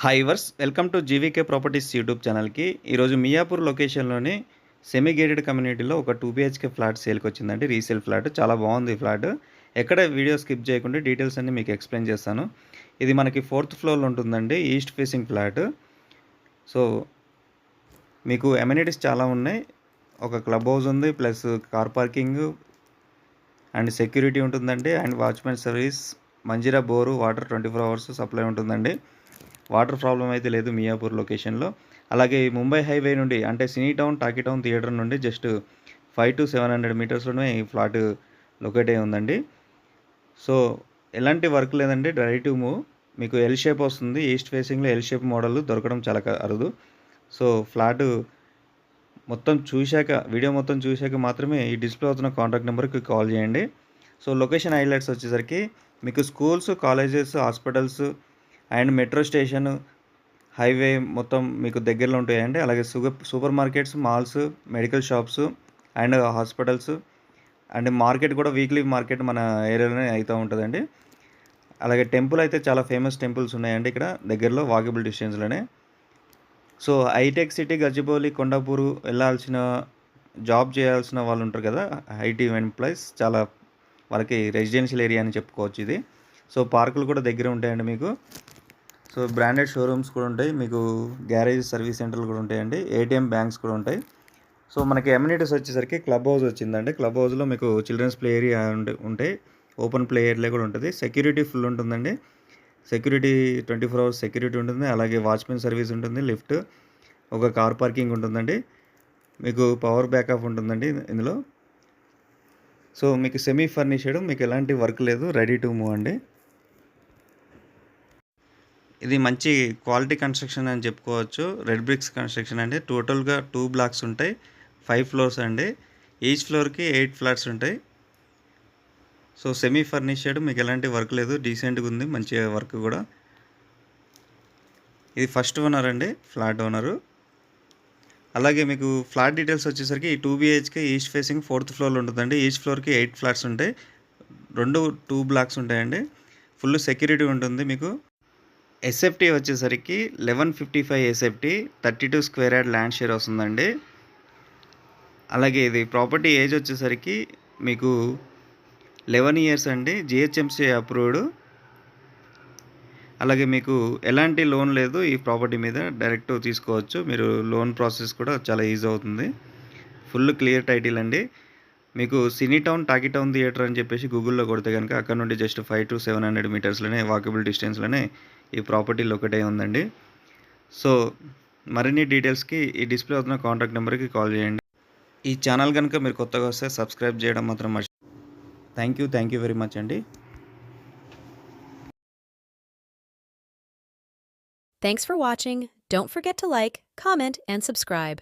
Hi viewers welcome to GVK properties YouTube ఛానల్కి. ఈరోజు Miyapur లొకేషన్లోని semi gated కమ్యూనిటీలో ఒక 2 BHK ఫ్లాట్ సేల్కి వచ్చిందండి. రీసేల్ ఫ్లాట్ చాలా బాగుంది. ఈ ఫ్లాట్ ఎక్కడ వీడియో స్కిప్ చేయకుండా డీటెయిల్స్ అన్ని మీకు ఎక్స్ప్లెయిన్ చేస్తాను. ఇది మనకి 4th ఫ్లోర్లో ఉంటుందండి. East facing flat. సో మీకు అమెనిటీస్ చాలా ఉన్నాయి. ఒక క్లబ్ హౌస్ ఉంది, plus car parking and security ఉంటుందండి, and watchman service, Manjeera bore, water 24 hours supply ఉంటుందండి. వాటర్ ప్రాబ్లం అయితే లేదు మియాపూర్ లొకేషన్లో. అలాగే ముంబై హైవే నుండి అంటే cine town, talkie town theatre నుండి జస్ట్ 500 to 700 మీటర్స్లోనే ఈ ఫ్లాట్ లొకేట్ అయి ఉందండి. సో ఎలాంటి వర్క్ లేదండి, రెడీ టు మూవ్. మీకు ఎల్ షేప్ వస్తుంది. ఈస్ట్ ఫేసింగ్లో ఎల్ షేప్ మోడల్ దొరకడం చాలా అరుదు. సో ఫ్లాట్ వీడియో మొత్తం చూశాక మాత్రమే ఈ డిస్ప్లే అవుతున్న కాంటాక్ట్ నెంబర్కి కాల్ చేయండి. సో లొకేషన్ హైలైట్స్ వచ్చేసరికి మీకు schools, colleges, hospitals and metro station, highway మొత్తం మీకు దగ్గరలో ఉంటాయండి. అలాగే super markets, malls, medical shops and hospitals and market కూడా వీక్లీ మార్కెట్ మన ఏరియాలోనే అవుతూ ఉంటుందండి. అలాగే టెంపుల్ అయితే చాలా ఫేమస్ టెంపుల్స్ ఉన్నాయండి ఇక్కడ దగ్గరలో, వాకబుల్ డిస్టెన్స్లోనే. So hitech city, Gachibowli, Kondapur వెళ్ళాల్సిన, జాబ్ చేయాల్సిన వాళ్ళు ఉంటారు కదా, ఐటీ ఎంప్లాయీస్, చాలా వాళ్ళకి రెసిడెన్షియల్ ఏరియా అని చెప్పుకోవచ్చు ఇది. సో పార్కులు కూడా దగ్గర ఉంటాయండి మీకు. సో బ్రాండెడ్ షోరూమ్స్ కూడా ఉంటాయి మీకు. గ్యారేజ్, సర్వీస్ సెంటర్లు కూడా ఉంటాయండి. ఏటీఎం, బ్యాంక్స్ కూడా ఉంటాయి. సో మనకి అమ్యూనిటీస్ వచ్చేసరికి క్లబ్ హౌస్ వచ్చిందండి. క్లబ్ హౌస్లో మీకు చిల్డ్రన్స్ ప్లే ఏరియా ఉంటాయి, ఓపెన్ ప్లే ఏరియా కూడా ఉంటుంది. సెక్యూరిటీ ఫుల్ ఉంటుందండి. సెక్యూరిటీ 24 అవర్స్ సెక్యూరిటీ ఉంటుంది. అలాగే వాచ్మెన్ సర్వీస్ ఉంటుంది, లిఫ్ట్, ఒక కార్ పార్కింగ్ ఉంటుందండి. మీకు పవర్ బ్యాకప్ ఉంటుందండి ఇందులో. సో మీకు సెమీ ఫర్నిష్డ్, మీకు ఎలాంటి వర్క్ లేదు, రెడీ టు మూవ్ అండి. ఇది మంచి క్వాలిటీ కన్స్ట్రక్షన్ అని చెప్పుకోవచ్చు. రెడ్ బ్రిక్స్ కన్స్ట్రక్షన్ అండి. టోటల్గా 2 బ్లాక్స్ ఉంటాయి, 5 ఫ్లోర్స్ అండి. ఈచ్ ఫ్లోర్కి 8 ఫ్లాట్స్ ఉంటాయి. సో సెమీ ఫర్నిష్డ్, మీకు ఎలాంటి వర్క్ లేదు, డీసెంట్గా ఉంది, మంచి వర్క్ కూడా. ఇది ఫస్ట్ ఓనర్ అండి, ఫ్లాట్ ఓనరు. అలాగే మీకు ఫ్లాట్ డీటెయిల్స్ వచ్చేసరికి ఈ 2 BHK ఈస్ట్ ఫేసింగ్ 4th ఫ్లోర్లో ఉంటుందండి. ఈచ్ ఫ్లోర్కి 8 ఫ్లాట్స్ ఉంటాయి. 2 బ్లాక్స్ ఉంటాయండి. ఫుల్ సెక్యూరిటీ ఉంటుంది మీకు. ఎస్ఎఫ్టీ వచ్చేసరికి 1155 SFT, 32 square yard land share వస్తుందండి. అలాగే ఇది ప్రాపర్టీ ఏజ్ వచ్చేసరికి మీకు 11 ఇయర్స్ అండి, జిహెచ్ఎంసీ అప్రూవ్డ్. అలాగే మీకు ఎలాంటి లోన్ లేదు ఈ ప్రాపర్టీ మీద, డైరెక్ట్ తీసుకోవచ్చు మీరు. లోన్ ప్రాసెస్ కూడా చాలా ఈజీ అవుతుంది. ఫుల్ క్లియర్ టైటిల్ అండి. మీకు సినీ టౌన్, టాకీ టౌన్ థియేటర్ అని చెప్పేసి గూగుల్లో కొడితే కనుక అక్కడ నుండి జస్ట్ 500 to 700 మీటర్స్లోనే, వాకబుల్ డిస్టెన్స్లోనే ఈ ప్రాపర్టీ లొకేట్ అయి ఉందండి. సో మరిన్ని డీటెయిల్స్కి ఈ డిస్ప్లే అవుతున్న కాంటాక్ట్ నెంబర్కి కాల్ చేయండి. ఈ ఛానల్ కనుక మీరు కొత్తగా వస్తే సబ్స్క్రైబ్ చేయడం మాత్రం థ్యాంక్ యూ వెరీ మచ్ అండి. Thanks for watching. Don't forget to like, comment, and subscribe.